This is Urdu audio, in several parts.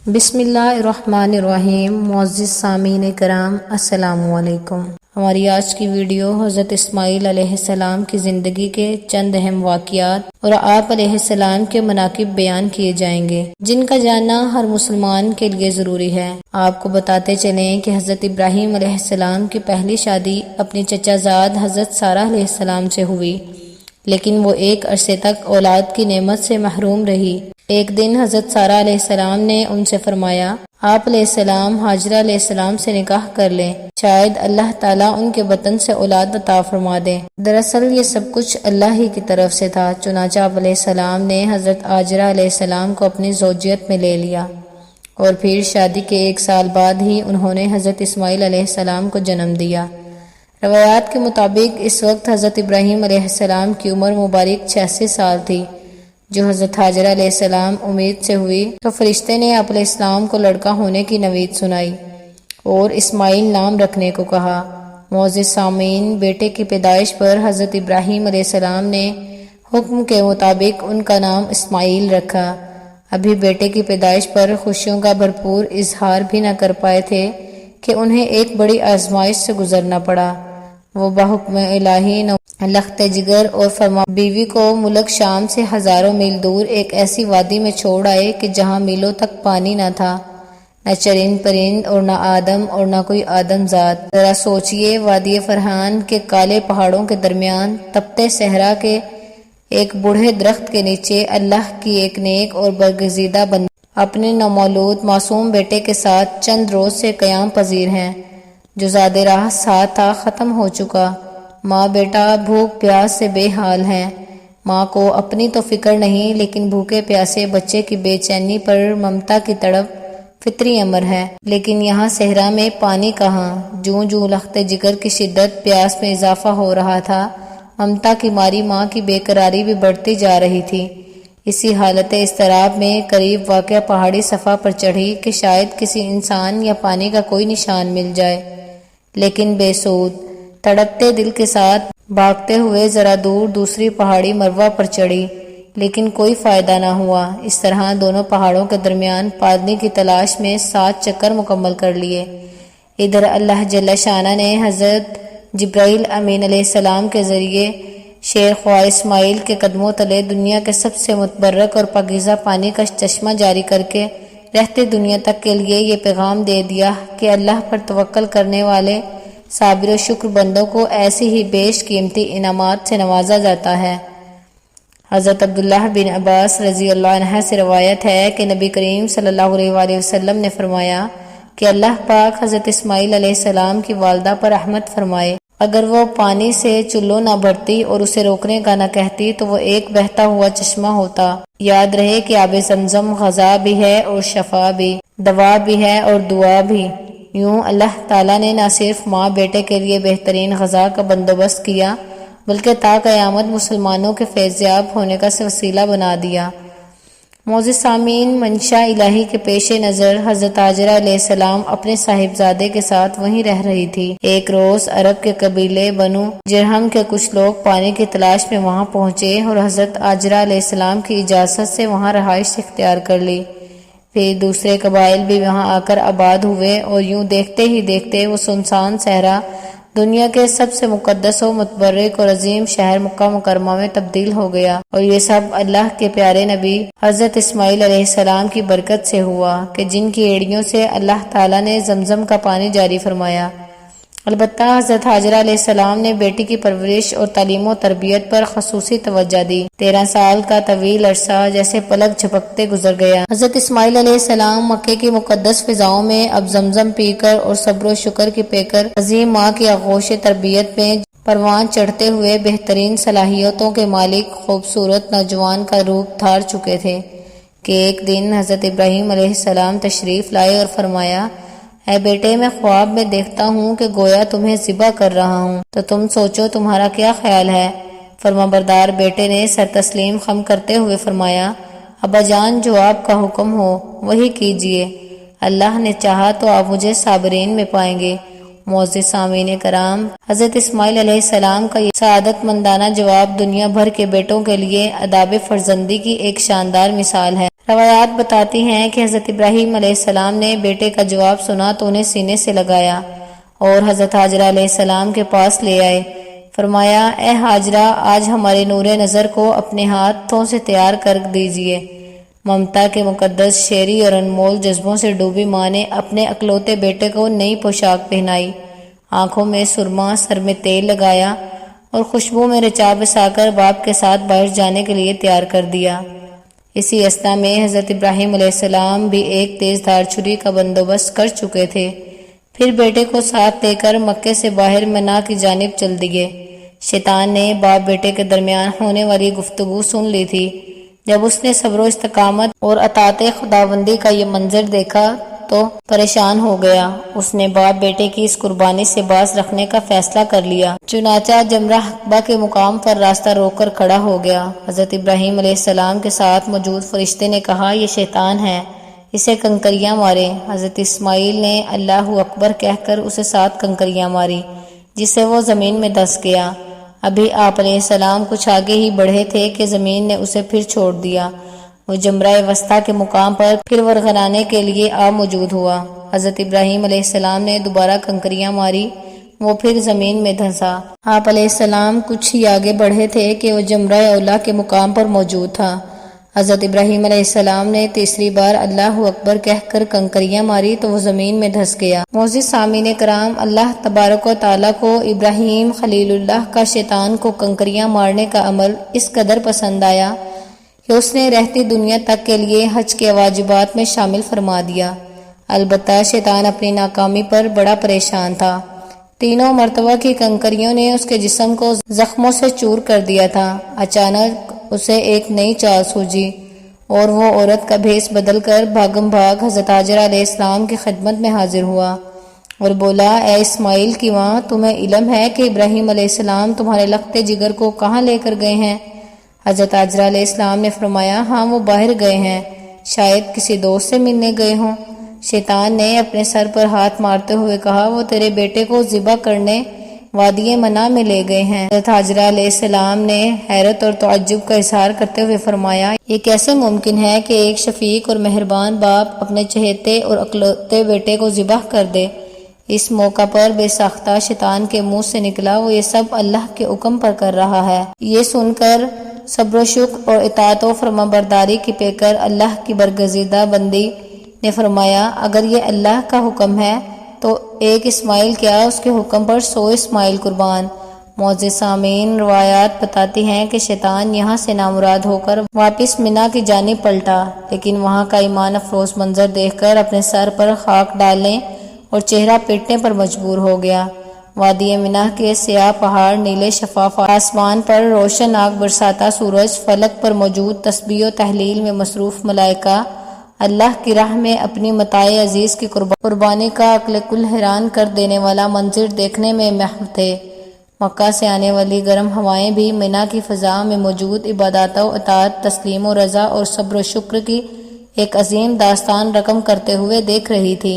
بسم اللہ الرحمن الرحیم۔ معزز سامعین کرام، السلام علیکم۔ ہماری آج کی ویڈیو حضرت اسماعیل علیہ السلام کی زندگی کے چند اہم واقعات اور آپ علیہ السلام کے مناقب بیان کیے جائیں گے، جن کا جاننا ہر مسلمان کے لیے ضروری ہے۔ آپ کو بتاتے چلیں کہ حضرت ابراہیم علیہ السلام کی پہلی شادی اپنی چچا زاد حضرت سارہ علیہ السلام سے ہوئی، لیکن وہ ایک عرصے تک اولاد کی نعمت سے محروم رہی۔ ایک دن حضرت سارہ علیہ السلام نے ان سے فرمایا، آپ علیہ السلام ہاجرہ علیہ السلام سے نکاح کر لیں، شاید اللہ تعالیٰ ان کے بطن سے اولاد عطا فرما دے۔ دراصل یہ سب کچھ اللہ ہی کی طرف سے تھا، چنانچہ آپ علیہ السلام نے حضرت ہاجرہ علیہ السلام کو اپنی زوجیت میں لے لیا، اور پھر شادی کے 1 سال بعد ہی انہوں نے حضرت اسماعیل علیہ السلام کو جنم دیا۔ روایات کے مطابق اس وقت حضرت ابراہیم علیہ السلام کی عمر مبارک 86 سال تھی۔ جو حضرت ہاجرہ علیہ السلام امید سے ہوئی تو فرشتے نے آپ علیہ السلام کو لڑکا ہونے کی نوید سنائی اور اسماعیل نام رکھنے کو کہا۔ معزز سامعین، بیٹے کی پیدائش پر حضرت ابراہیم علیہ السلام نے حکم کے مطابق ان کا نام اسماعیل رکھا۔ ابھی بیٹے کی پیدائش پر خوشیوں کا بھرپور اظہار بھی نہ کر پائے تھے کہ انہیں ایک بڑی آزمائش سے گزرنا پڑا۔ وہ بحکم الہی لخت جگر اور فرما بیوی کو ملک شام سے ہزاروں میل دور ایک ایسی وادی میں چھوڑ آئے کہ جہاں میلوں تک پانی نہ تھا، نہ چرند پرند اور نہ آدم اور نہ کوئی آدم ذات۔ ذرا سوچئے، وادی فرحان کے کالے پہاڑوں کے درمیان تپتے صحرا کے ایک بوڑھے درخت کے نیچے اللہ کی ایک نیک اور برگزیدہ بندہ اپنے نومولود معصوم بیٹے کے ساتھ چند روز سے قیام پذیر ہیں۔ جو زاد راہ ساتھ تھا ختم ہو چکا۔ ماں بیٹا بھوک پیاس سے بے حال ہیں۔ ماں کو اپنی تو فکر نہیں، لیکن بھوکے پیاسے بچے کی بے چینی پر ممتا کی تڑپ فطری امر ہے۔ لیکن یہاں صحرا میں پانی کہاں؟ جوں جوں لخت جگر کی شدت پیاس میں اضافہ ہو رہا تھا، ممتا کی ماری ماں کی بے قراری بھی بڑھتی جا رہی تھی۔ اسی حالت اضطراب میں قریب واقع پہاڑی صفا پر چڑھی کہ شاید کسی انسان یا پانی کا کوئی نشان مل جائے، لیکن بے سود۔ تڑپتے دل کے ساتھ بھاگتے ہوئے ذرا دور دوسری پہاڑی مروہ پر چڑھی، لیکن کوئی فائدہ نہ ہوا۔ اس طرح دونوں پہاڑوں کے درمیان پانی کی تلاش میں 7 چکر مکمل کر لیے۔ ادھر اللہ جل شانہ نے حضرت جبرائیل امین علیہ السلام کے ذریعے شیر خواہ اسماعیل کے قدموں تلے دنیا کے سب سے متبرک اور پاکیزہ پانی کا چشمہ جاری کر کے رہتے دنیا تک کے لیے یہ پیغام دے دیا کہ اللہ پر توکل کرنے والے صابر و شکر بندوں کو ایسی ہی بیش قیمتی انعامات سے نوازا جاتا ہے۔ حضرت عبداللہ بن عباس رضی اللہ عنہ سے روایت ہے کہ نبی کریم صلی اللہ علیہ وآلہ وسلم نے فرمایا کہ اللہ پاک حضرت اسماعیل علیہ السلام کی والدہ پر رحمت فرمائے، اگر وہ پانی سے چلو نہ بھرتی اور اسے روکنے کا نہ کہتی تو وہ ایک بہتا ہوا چشمہ ہوتا۔ یاد رہے کہ آب زمزم غذا بھی ہے اور شفا بھی، دوا بھی ہے اور دعا بھی۔ یوں اللہ تعالیٰ نے نہ صرف ماں بیٹے کے لیے بہترین غذا کا بندوبست کیا، بلکہ تا قیامت مسلمانوں کے فیضیاب ہونے کا وسیلہ بنا دیا۔ معزز سامعین، منشا الہی کے پیش نظر حضرت ہاجرہ علیہ السلام اپنے صاحبزادے کے ساتھ وہیں رہ رہی تھی۔ ایک روز عرب کے قبیلے بنو جرہم کے کچھ لوگ پانی کی تلاش میں وہاں پہنچے اور حضرت ہاجرہ علیہ السلام کی اجازت سے وہاں رہائش اختیار کر لی۔ پھر دوسرے قبائل بھی وہاں آ کر آباد ہوئے اور یوں دیکھتے ہی دیکھتے وہ سنسان صحرا دنیا کے سب سے مقدس و متبرک اور عظیم شہر مکہ مکرمہ میں تبدیل ہو گیا۔ اور یہ سب اللہ کے پیارے نبی حضرت اسماعیل علیہ السلام کی برکت سے ہوا کہ جن کی ایڑیوں سے اللہ تعالیٰ نے زمزم کا پانی جاری فرمایا۔ البتہ حضرت ہاجرہ علیہ السلام نے بیٹی کی پرورش اور تعلیم و تربیت پر خصوصی توجہ دی۔ 13 سال کا طویل عرصہ جیسے پلک جھپکتے گزر گیا۔ حضرت اسماعیل علیہ السلام مکے کی مقدس فضاؤں میں اب زمزم پی کر اور صبر و شکر کی پے کر عظیم ماں کی آغوش تربیت میں پروان چڑھتے ہوئے بہترین صلاحیتوں کے مالک خوبصورت نوجوان کا روپ دھار چکے تھے کہ ایک دن حضرت ابراہیم علیہ السلام تشریف لائے اور فرمایا، اے بیٹے، میں خواب میں دیکھتا ہوں کہ گویا تمہیں ذبح کر رہا ہوں، تو تم سوچو تمہارا کیا خیال ہے؟ فرمانبردار بیٹے نے سر تسلیم خم کرتے ہوئے فرمایا، ابا جان، جو آپ کا حکم ہو وہی کیجیے، اللہ نے چاہا تو آپ مجھے صابرین میں پائیں گے۔ معزز سامعین کرام، حضرت اسماعیل علیہ السلام کا یہ سعادت مندانہ جواب دنیا بھر کے بیٹوں کے لیے آداب فرزندی کی ایک شاندار مثال ہے۔ روایات بتاتی ہیں کہ حضرت ابراہیم علیہ السلام نے بیٹے کا جواب سنا تو انہیں سینے سے لگایا اور حضرت حاجرہ علیہ السلام کے پاس لے آئے۔ فرمایا، اے حاجرہ، آج ہمارے نور نظر کو اپنے ہاتھوں سے تیار کر دیجئے۔ ممتا کے مقدس، شیری اور انمول جذبوں سے ڈوبی ماں نے اپنے اکلوتے بیٹے کو نئی پوشاک پہنائی، آنکھوں میں سرما، سر میں تیل لگایا اور خوشبو میں رچا بسا کر باپ کے ساتھ باہر جانے کے لیے تیار کر دیا۔ اسی اثنا میں حضرت ابراہیم علیہ السلام بھی ایک تیز دھار چھری کا بندوبست کر چکے تھے۔ پھر بیٹے کو ساتھ لے کر مکے سے باہر منا کی جانب چل دیے۔ شیطان نے باپ بیٹے کے درمیان ہونے والی گفتگو سن لی تھی۔ جب اس نے صبر و استقامت اور اطاعت خداوندی کا یہ منظر دیکھا تو پریشان ہو گیا۔ اس نے باپ بیٹے کی اس قربانی سے باز رکھنے کا فیصلہ کر لیا۔ چنانچہ جمرہ عقبہ کے مقام پر راستہ روک کر کھڑا ہو گیا۔ حضرت ابراہیم علیہ السلام کے ساتھ موجود فرشتے نے کہا، یہ شیطان ہے، اسے کنکریاں مارے۔ حضرت اسماعیل نے اللہ اکبر کہہ کر اسے 7 کنکریاں ماری، جس سے وہ زمین میں دھس گیا۔ ابھی آپ علیہ السلام کچھ آگے ہی بڑھے تھے کہ زمین نے اسے پھر چھوڑ دیا۔ وہ جمرہ وسطیٰ کے مقام پر پھر ورغلانے کے لیے آ موجود ہوا۔ حضرت ابراہیم علیہ السلام نے دوبارہ کنکریاں ماری، وہ پھر زمین میں دھنسا۔ آپ علیہ السلام کچھ ہی آگے بڑھے تھے کہ وہ جمرہ اولا کے مقام پر موجود تھا۔ حضرت ابراہیم علیہ السلام نے تیسری بار اللہ اکبر کہہ کر کنکریاں ماری تو وہ زمین میں دھس گیا۔ معزز سامعین کرام، اللہ تبارک و تعالیٰ کو ابراہیم خلیل اللہ کا شیطان کو کنکریاں مارنے کا عمل اس قدر پسند آیا کہ اس نے رہتی دنیا تک کے لیے حج کے واجبات میں شامل فرما دیا۔ البتہ شیطان اپنی ناکامی پر بڑا پریشان تھا۔ 3 مرتبہ کی کنکریوں نے اس کے جسم کو زخموں سے چور کر دیا تھا۔ اچانک اسے ایک نئی چال سوجی اور وہ عورت کا بھیس بدل کر بھاگم بھاگ حضرت حاجرہ علیہ السلام کی خدمت میں حاضر ہوا اور بولا، اے اسماعیل کی ماں، تمہیں علم ہے کہ ابراہیم علیہ السلام تمہارے لخت جگر کو کہاں لے کر گئے ہیں؟ حضرت حاجرہ علیہ السلام نے فرمایا، ہاں، وہ باہر گئے ہیں، شاید کسی دوست سے ملنے گئے ہوں۔ شیطان نے اپنے سر پر ہاتھ مارتے ہوئے کہا، وہ تیرے بیٹے کو ذبح کرنے وادی منع میں لے گئے ہیں۔ حضرت حاجرہ علیہ السلام نے حیرت اور تعجب کا اظہار کرتے ہوئے فرمایا، یہ کیسے ممکن ہے کہ ایک شفیق اور مہربان باپ اپنے چہیتے اور اکلوتے بیٹے کو ذبح کر دے؟ اس موقع پر بے ساختہ شیطان کے منہ سے نکلا، وہ یہ سب اللہ کے حکم پر کر رہا ہے۔ یہ سن کر صبر و شکر اور اطاعت و فرمانبرداری کی پیکر اللہ کی برگزیدہ بندی نے فرمایا، اگر یہ اللہ کا حکم ہے تو ایک اسماعیل کیا، اس کے حکم پر 100 اسماعیل قربان۔ معزز سامعین، روایات بتاتی ہیں کہ شیطان یہاں سے نامراد ہو کر واپس منا کی جانب پلٹا، لیکن وہاں کا ایمان افروز منظر دیکھ کر اپنے سر پر خاک ڈالنے اور چہرہ پیٹنے پر مجبور ہو گیا۔ وادی منہ کے سیاہ پہاڑ، نیلے شفاف آسمان پر روشن آگ برساتا سورج، فلک پر موجود تسبیح و تحلیل میں مصروف ملائکہ، اللہ کی راہ میں اپنی متاع عزیز کی قربانی کا عقل کل حیران کر دینے والا منظر دیکھنے میں محو تھے۔ مکہ سے آنے والی گرم ہوائیں بھی منی کی فضا میں موجود عبادات و اطاعت، تسلیم و رضا اور صبر و شکر کی ایک عظیم داستان رقم کرتے ہوئے دیکھ رہی تھی۔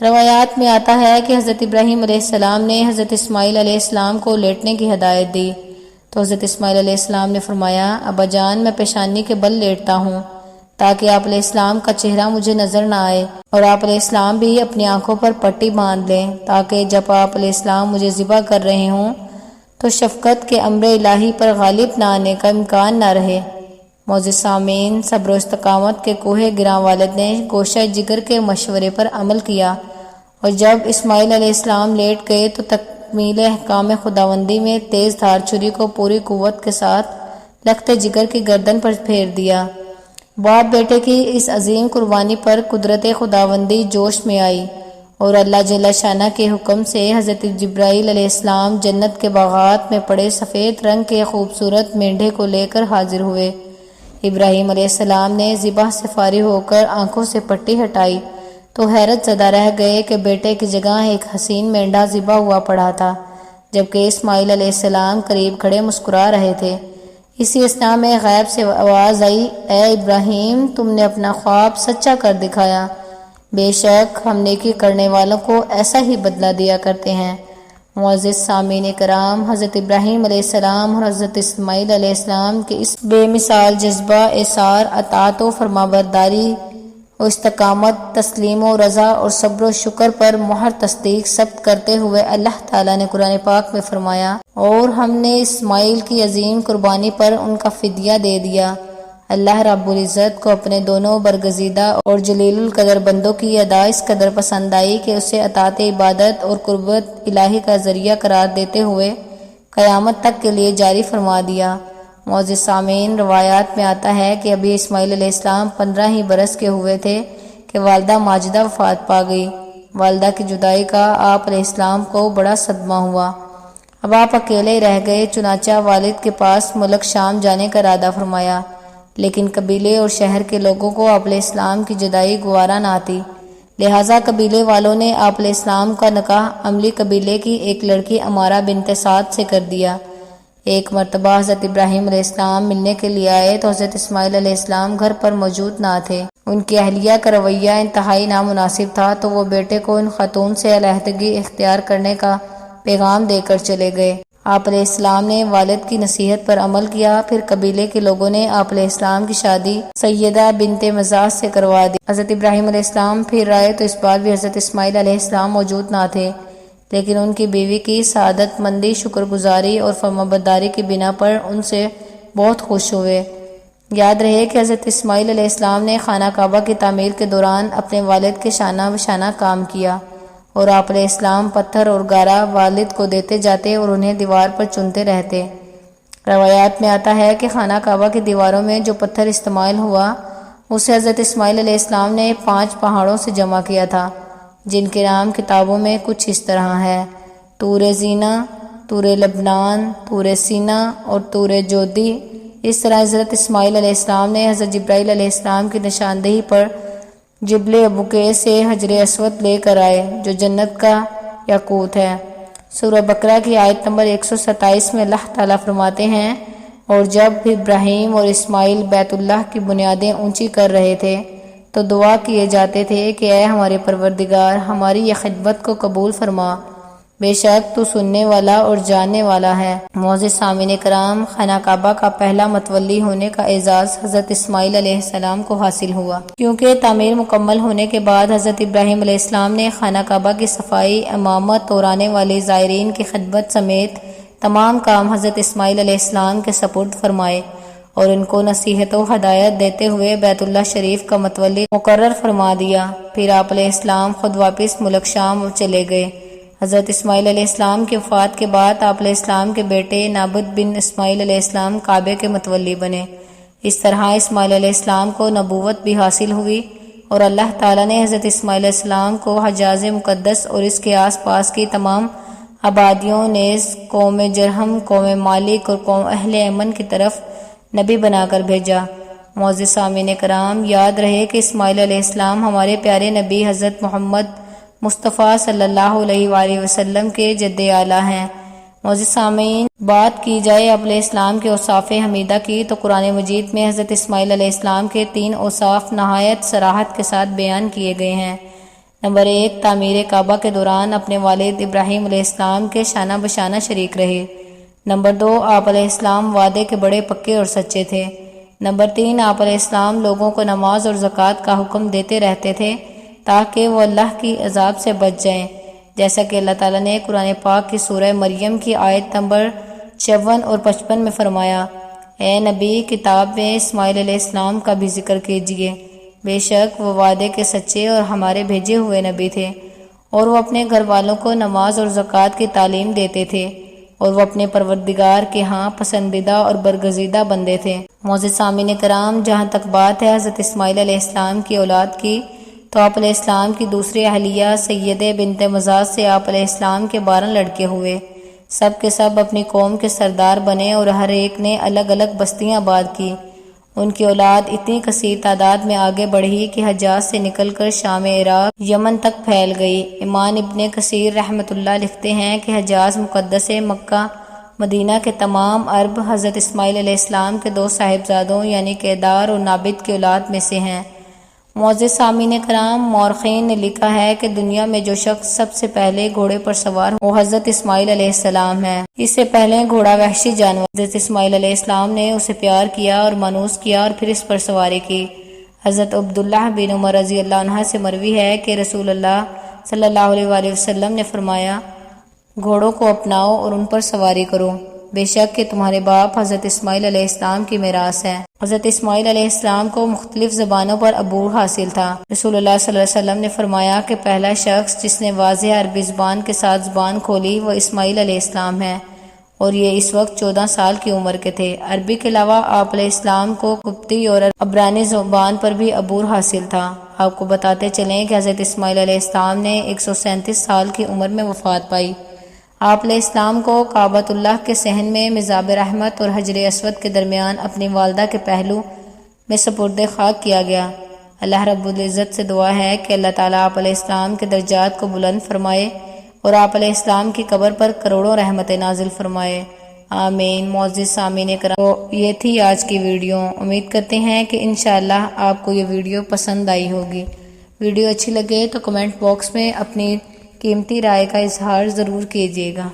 روایات میں آتا ہے کہ حضرت ابراہیم علیہ السلام نے حضرت اسماعیل علیہ السلام کو لیٹنے کی ہدایت دی تو حضرت اسماعیل علیہ السلام نے فرمایا، ابا جان، میں پیشانی کے بل لیٹتا ہوں تاکہ آپ علیہ السلام کا چہرہ مجھے نظر نہ آئے، اور آپ علیہ السلام بھی اپنی آنکھوں پر پٹی باندھ لیں تاکہ جب آپ علیہ السلام مجھے ذبح کر رہے ہوں تو شفقت کے امر الہی پر غالب نہ آنے کا امکان نہ رہے۔ معزز سامعین، صبر و استقامت کے کوہ گراں والد نے گوشہ جگر کے مشورے پر عمل کیا، اور جب اسماعیل علیہ السلام لیٹ گئے تو تکمیل احکام خداوندی میں تیز دھار چھری کو پوری قوت کے ساتھ لخت جگر کی گردن پر پھیر دیا۔ باپ بیٹے کی اس عظیم قربانی پر قدرت خداوندی جوش میں آئی اور اللہ جل شانہ کے حکم سے حضرت جبرائیل علیہ السلام جنت کے باغات میں پڑے سفید رنگ کے خوبصورت مینڈھے کو لے کر حاضر ہوئے۔ ابراہیم علیہ السلام نے ذبح سے فارغ ہو کر آنکھوں سے پٹی ہٹائی تو حیرت زدہ رہ گئے کہ بیٹے کی جگہ ایک حسین مینڈھا ذبح ہوا پڑا تھا، جبکہ اسماعیل علیہ السلام قریب کھڑے مسکرا رہے تھے۔ اسی اثنا میں غیب سے آواز آئی، اے ابراہیم، تم نے اپنا خواب سچا کر دکھایا، بے شک ہم نیکی کرنے والوں کو ایسا ہی بدلہ دیا کرتے ہیں۔ معزز سامعین کرام، حضرت ابراہیم علیہ السلام اور حضرت اسماعیل علیہ السلام کے اس بے مثال جذبہ ایثار، اطاعت و فرمانبرداری و استقامت، تسلیم و رضا اور صبر و شکر پر مہر تصدیق ثبت کرتے ہوئے اللہ تعالیٰ نے قرآن پاک میں فرمایا، اور ہم نے اسماعیل کی عظیم قربانی پر ان کا فدیہ دے دیا۔ اللہ رب العزت کو اپنے دونوں برگزیدہ اور جلیل القدر بندوں کی ادا اس قدر پسند آئی کہ اسے اطاعت عبادت اور قربت الہی کا ذریعہ قرار دیتے ہوئے قیامت تک کے لیے جاری فرما دیا۔ معزز سامعین، روایات میں آتا ہے کہ ابھی اسماعیل علیہ السلام 15 ہی برس کے ہوئے تھے کہ والدہ ماجدہ وفات پا گئی۔ والدہ کی جدائی کا آپ علیہ السلام کو بڑا صدمہ ہوا۔ اب آپ اکیلے رہ گئے، چنانچہ والد کے پاس ملک شام جانے کا ارادہ فرمایا، لیکن قبیلے اور شہر کے لوگوں کو آپ علیہ السلام کی جدائی گوارا نہ تھی، لہٰذا قبیلے والوں نے آپ علیہ السلام کا نکاح عملی قبیلے کی ایک لڑکی امارہ بنت سعد سے کر دیا۔ ایک مرتبہ حضرت ابراہیم علیہ السلام ملنے کے لیے آئے تو حضرت اسماعیل علیہ السلام گھر پر موجود نہ تھے۔ ان کی اہلیہ کا رویہ انتہائی نامناسب تھا تو وہ بیٹے کو ان خاتون سے علیحدگی اختیار کرنے کا پیغام دے کر چلے گئے۔ آپ علیہ السلام نے والد کی نصیحت پر عمل کیا، پھر قبیلے کے لوگوں نے آپ علیہ السلام کی شادی سیدہ بنت مزاح سے کروا دی۔ حضرت ابراہیم علیہ السلام پھر آئے تو اس بار بھی حضرت اسماعیل علیہ السلام موجود نہ تھے، لیکن ان کی بیوی کی سعادت مندی، شکر گزاری اور فرمانبرداری کی بنا پر ان سے بہت خوش ہوئے۔ یاد رہے کہ حضرت اسماعیل علیہ السلام نے خانہ کعبہ کی تعمیر کے دوران اپنے والد کے شانہ بشانہ کام کیا، اور آپ علیہ السلام پتھر اور گارا والد کو دیتے جاتے اور انہیں دیوار پر چنتے رہتے۔ روایات میں آتا ہے کہ خانہ کعبہ کی دیواروں میں جو پتھر استعمال ہوا اسے حضرت اسماعیل علیہ السلام نے 5 پہاڑوں سے جمع کیا تھا، جن کے نام کتابوں میں کچھ اس طرح ہے: طور زینہ، طور لبنان، طور سینا اور طور جودی۔ اس طرح حضرت اسماعیل علیہ السلام نے حضرت جبرائیل علیہ السلام کی نشاندہی پر جبل ابوقیس سے حجر اسود لے کر آئے، جو جنت کا یاقوت ہے۔ سورہ بقرہ کی آیت نمبر 127 میں اللہ تعالیٰ فرماتے ہیں، اور جب ابراہیم اور اسماعیل بیت اللہ کی بنیادیں اونچی کر رہے تھے تو دعا کیے جاتے تھے کہ اے ہمارے پروردگار، ہماری یہ خدمت کو قبول فرما، بے شک تو سننے والا اور جاننے والا ہے۔ معزز سامعین کرام، خانہ کعبہ کا پہلا متولی ہونے کا اعزاز حضرت اسماعیل علیہ السلام کو حاصل ہوا، کیونکہ تعمیر مکمل ہونے کے بعد حضرت ابراہیم علیہ السلام نے خانہ کعبہ کی صفائی، امامت اور آنے والے زائرین کی خدمت سمیت تمام کام حضرت اسماعیل علیہ السلام کے سپرد فرمائے، اور ان کو نصیحت و ہدایت دیتے ہوئے بیت اللہ شریف کا متولی مقرر فرما دیا۔ پھر آپ علیہ السلام خود واپس ملک شام چلے گئے۔ حضرت اسماعیل علیہ السلام کی وفات کے بعد آپ علیہ السلام کے بیٹے نابد بن اسماعیل علیہ السلام کعبے کے متولی بنے۔ اس طرح اسماعیل علیہ السلام کو نبوت بھی حاصل ہوئی، اور اللہ تعالیٰ نے حضرت اسماعیل علیہ السلام کو حجاز مقدس اور اس کے آس پاس کی تمام آبادیوں نیز قوم جرہم، قوم مالک اور قوم اہل یمن کی طرف نبی بنا کر بھیجا۔ معزز سامعین کرام، یاد رہے کہ اسماعیل علیہ السلام ہمارے پیارے نبی حضرت محمد مصطفیٰ صلی اللہ علیہ وآلہ وسلم کے جد اعلیٰ ہیں۔ معزز سامعین، بات کی جائے آپ علیہ السلام کے اوصاف حمیدہ کی تو قرآن مجید میں حضرت اسماعیل علیہ السلام کے 3 اوصاف نہایت صراحت کے ساتھ بیان کیے گئے ہیں۔ نمبر 1، تعمیر کعبہ کے دوران اپنے والد ابراہیم علیہ السلام کے شانہ بشانہ شریک رہے۔ نمبر 2، آپ علیہ السلام وعدے کے بڑے پکے اور سچے تھے۔ نمبر 3، آپ علیہ السلام لوگوں کو نماز اور زکوٰۃ کا حکم دیتے رہتے تھے تاکہ وہ اللہ کی عذاب سے بچ جائیں، جیسا کہ اللہ تعالیٰ نے قرآن پاک کی سورہ مریم کی آیت نمبر 54 اور 55 میں فرمایا، اے نبی، کتاب میں اسماعیل علیہ السلام کا بھی ذکر کیجیے، بے شک وہ وعدے کے سچے اور ہمارے بھیجے ہوئے نبی تھے، اور وہ اپنے گھر والوں کو نماز اور زکوٰۃ کی تعلیم دیتے تھے، اور وہ اپنے پروردگار کے ہاں پسندیدہ اور برگزیدہ بندے تھے۔ معزز سامعین کرام، جہاں تک بات ہے حضرت اسماعیل علیہ السلام کی اولاد کی، تو آپ علیہ السلام کی دوسری اہلیہ سیدہ بنت مزاح سے آپ علیہ السلام کے 12 لڑکے ہوئے۔ سب کے سب اپنی قوم کے سردار بنے اور ہر ایک نے الگ الگ بستیاں آباد کی۔ ان کی اولاد اتنی کثیر تعداد میں آگے بڑھی کہ حجاز سے نکل کر شام، عراق، یمن تک پھیل گئی۔ امام ابن کثیر رحمۃ اللہ لکھتے ہیں کہ حجاز مقدس، مکہ، مدینہ کے تمام عرب حضرت اسماعیل علیہ السلام کے 2 صاحبزادوں یعنی کیدار اور نابد کی اولاد میں سے ہیں۔ معزز سامعین کرام، مورخین نے لکھا ہے کہ دنیا میں جو شخص سب سے پہلے گھوڑے پر سوار وہ حضرت اسماعیل علیہ السلام ہے۔ اس سے پہلے گھوڑا وحشی جانور، حضرت اسماعیل علیہ السلام نے اسے پیار کیا اور مانوس کیا اور پھر اس پر سواری کی۔ حضرت عبداللہ بن عمر رضی اللہ عنہ سے مروی ہے کہ رسول اللہ صلی اللہ علیہ وآلہ وسلم نے فرمایا، گھوڑوں کو اپناؤ اور ان پر سواری کرو، بے شک کہ تمہارے باپ حضرت اسماعیل علیہ السلام کی میراث ہے۔ حضرت اسماعیل علیہ السلام کو مختلف زبانوں پر عبور حاصل تھا۔ رسول اللہ صلی اللہ علیہ وسلم نے فرمایا کہ پہلا شخص جس نے واضح عربی زبان کے ساتھ زبان کھولی وہ اسماعیل علیہ السلام ہے، اور یہ اس وقت 14 سال کی عمر کے تھے۔ عربی کے علاوہ آپ علیہ السلام کو قبطی اور عبرانی زبان پر بھی عبور حاصل تھا۔ آپ کو بتاتے چلیں کہ حضرت اسماعیل علیہ السلام نے 137 سال کی عمر میں وفات پائی۔ آپ علیہ السلام کو کعبۃ اللہ کے صحن میں مزاب رحمت اور حجر اسود کے درمیان اپنی والدہ کے پہلو میں سپرد خاک کیا گیا۔ اللہ رب العزت سے دعا ہے کہ اللہ تعالیٰ آپ علیہ السلام کے درجات کو بلند فرمائے اور آپ علیہ السلام کی قبر پر کروڑوں رحمتیں نازل فرمائے، آمین۔ معزز سامعین کرام، تو یہ تھی آج کی ویڈیو۔ امید کرتے ہیں کہ انشاءاللہ آپ کو یہ ویڈیو پسند آئی ہوگی۔ ویڈیو اچھی لگے تو کمنٹ باکس میں اپنی قیمتی رائے کا اظہار ضرور کیجیے گا۔